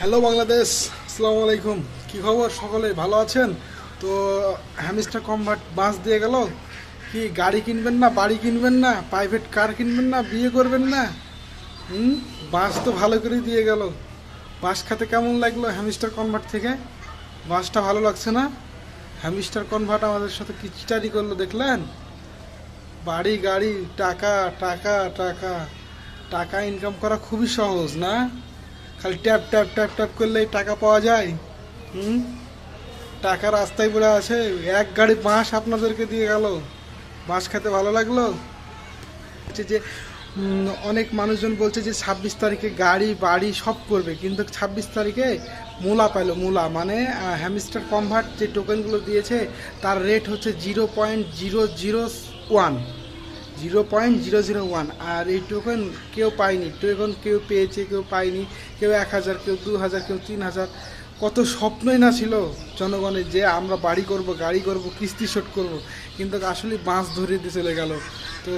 Hello Bangladesh, আসসালামু আলাইকুম। কি খবর? সকলে ভালো আছেন তো? হ্যামস্টার কনভার্ট বাস দিয়ে গেল। কি গাড়ি কিনবেন না, বাড়ি কিনবেন না, প্রাইভেট কার কিনবেন না, বিয়ে করবেন না? বাস তো ভালো করে দিয়ে গেল। বাস খাতে কেমন লাগলো হ্যামস্টার কনভার্ট থেকে? বাসটা ভালো লাগছে না? হ্যামস্টার কনভার্ট আমাদের সাথে কি চিটারি করলো দেখলেন? বাড়ি গাড়ি, টাকা টাকা টাকা, টাকা ইনকাম করা খুবই সহজ না? খালি ট্যাপ ট্যাপ ট্যাপ ট্যাপ করলেই টাকা পাওয়া যায়। হুম টাকা রাস্তায় পড়ে আছে। এক গাড়ি বাঁশ আপনাদেরকে দিয়ে গেল। বাঁশ খেতে ভালো লাগলো। হচ্ছে যে অনেক মানুষজন বলছে যে 26 তারিখে গাড়ি বাড়ি সব করবে, কিন্তু 26 তারিখে মূলা পাইলো। মূলা মানে হ্যামস্টার কনভার্ট যে টোকেনগুলো দিয়েছে তার রেট হচ্ছে 0.001, 0.001। আর এই টোকেন কেউ পায়নি। টোকেন কেউ পেয়েছে, কেউ পায়নি। কেউ 1000, কেউ 2000, কেউ 3000। কত স্বপ্নই না ছিল জনগণের যে আমরা বাড়ি করব, গাড়ি করব, কিস্তি শোধ করব, কিন্তু আসলে বাঁশ ধরিয়ে দিয়ে চলে গেল। তো